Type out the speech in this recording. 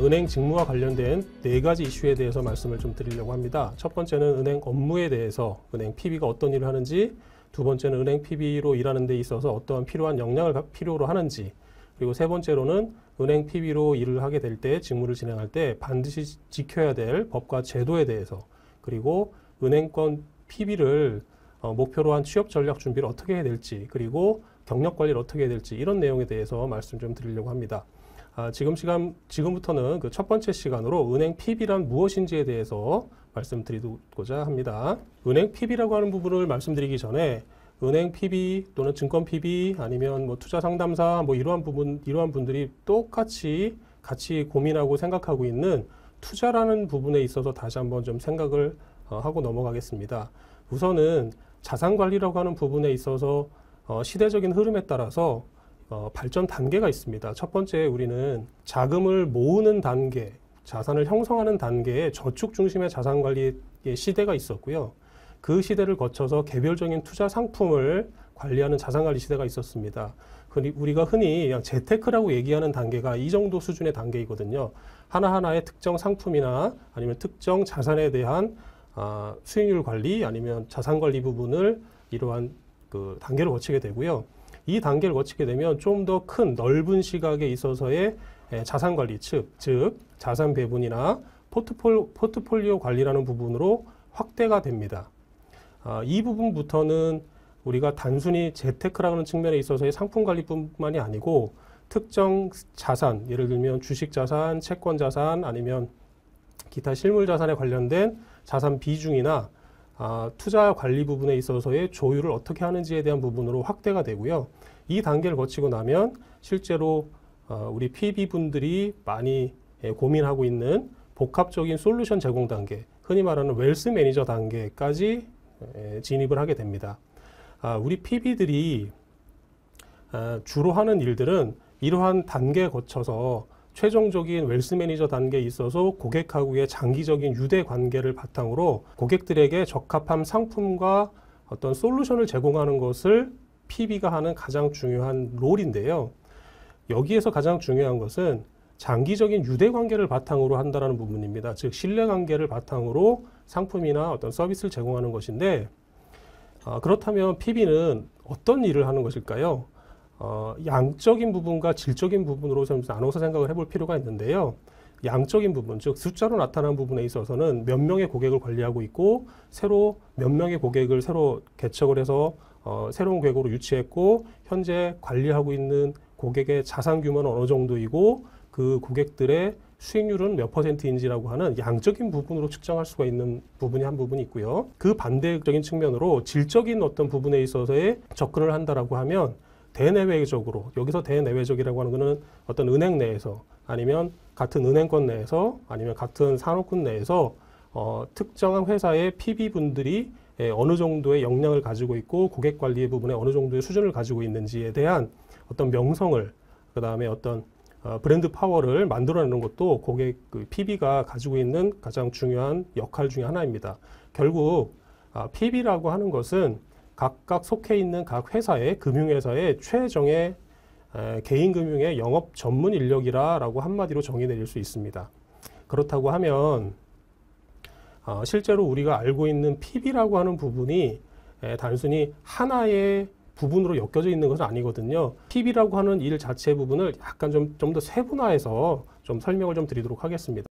은행 직무와 관련된 4가지 이슈에 대해서 말씀을 좀 드리려고 합니다. 첫 번째는 은행 업무에 대해서 은행 PB가 어떤 일을 하는지, 두 번째는 은행 PB로 일하는 데 있어서 어떠한 필요한 역량을 필요로 하는지, 그리고 세 번째로는 은행 PB로 일을 하게 될 때, 직무를 진행할 때 반드시 지켜야 될 법과 제도에 대해서, 그리고 은행권 PB를 목표로 한 취업 전략 준비를 어떻게 해야 될지, 그리고 경력 관리를 어떻게 해야 될지, 이런 내용에 대해서 말씀 좀 드리려고 합니다. 지금부터는 그 첫 번째 시간으로 은행 PB란 무엇인지에 대해서 말씀드리고자 합니다. 은행 PB라고 하는 부분을 말씀드리기 전에 은행 PB 또는 증권 PB 아니면 뭐 투자 상담사 이러한 분들이 똑같이 같이 고민하고 생각하고 있는 투자라는 부분에 있어서 다시 한번 좀 생각을 하고 넘어가겠습니다. 우선은 자산 관리라고 하는 부분에 있어서 시대적인 흐름에 따라서 발전 단계가 있습니다. 첫 번째, 우리는 자금을 모으는 단계, 자산을 형성하는 단계에 저축 중심의 자산 관리의 시대가 있었고요. 그 시대를 거쳐서 개별적인 투자 상품을 관리하는 자산 관리 시대가 있었습니다. 우리가 흔히 그냥 재테크라고 얘기하는 단계가 이 정도 수준의 단계이거든요. 하나하나의 특정 상품이나 아니면 특정 자산에 대한 수익률 관리 아니면 자산 관리 부분을 이러한 그 단계를 거치게 되고요. 이 단계를 거치게 되면 좀 더 큰 넓은 시각에 있어서의 자산 관리 즉 자산 배분이나 포트폴리오 관리라는 부분으로 확대가 됩니다. 이 부분부터는 우리가 단순히 재테크라는 측면에 있어서의 상품 관리뿐만이 아니고 특정 자산, 예를 들면 주식 자산, 채권 자산 아니면 기타 실물 자산에 관련된 자산 비중이나 투자 관리 부분에 있어서의 조율을 어떻게 하는지에 대한 부분으로 확대가 되고요. 이 단계를 거치고 나면 실제로 우리 PB분들이 많이 고민하고 있는 복합적인 솔루션 제공 단계, 흔히 말하는 웰스 매니저 단계까지 진입을 하게 됩니다. 우리 PB들이 주로 하는 일들은 이러한 단계에 거쳐서 최종적인 웰스 매니저 단계에 있어서 고객하고의 장기적인 유대 관계를 바탕으로 고객들에게 적합한 상품과 어떤 솔루션을 제공하는 것을 PB가 하는 가장 중요한 롤인데요. 여기에서 가장 중요한 것은 장기적인 유대 관계를 바탕으로 한다는 부분입니다. 즉 신뢰 관계를 바탕으로 상품이나 어떤 서비스를 제공하는 것인데, 그렇다면 PB는 어떤 일을 하는 것일까요? 양적인 부분과 질적인 부분으로 좀 나눠서 생각을 해볼 필요가 있는데요. 양적인 부분, 즉 숫자로 나타나는 부분에 있어서는 몇 명의 고객을 관리하고 있고 몇 명의 고객을 새로 개척을 해서 새로운 고객으로 유치했고 현재 관리하고 있는 고객의 자산 규모는 어느 정도이고 그 고객들의 수익률은 몇 %인지라고 하는 양적인 부분으로 측정할 수가 있는 부분이 한 부분이 있고요. 그 반대적인 측면으로 질적인 어떤 부분에 있어서의 접근을 한다라고 하면 대내외적으로, 여기서 대내외적이라고 하는 것은 어떤 은행 내에서 아니면 같은 은행권 내에서 아니면 같은 산업군 내에서 특정한 회사의 PB분들이 어느 정도의 역량을 가지고 있고 고객 관리의 부분에 어느 정도의 수준을 가지고 있는지에 대한 어떤 명성을, 그 다음에 어떤 브랜드 파워를 만들어내는 것도 PB가 가지고 있는 가장 중요한 역할 중에 하나입니다. 결국 PB라고 하는 것은 각각 속해 있는 각 회사의 금융회사의 최정의 개인금융의 영업 전문 인력이라고 한마디로 정의 내릴 수 있습니다. 그렇다고 하면 실제로 우리가 알고 있는 PB라고 하는 부분이 단순히 하나의 부분으로 엮여져 있는 것은 아니거든요. PB라고 하는 일 자체 부분을 약간 좀 더 세분화해서 좀 설명을 좀 드리도록 하겠습니다.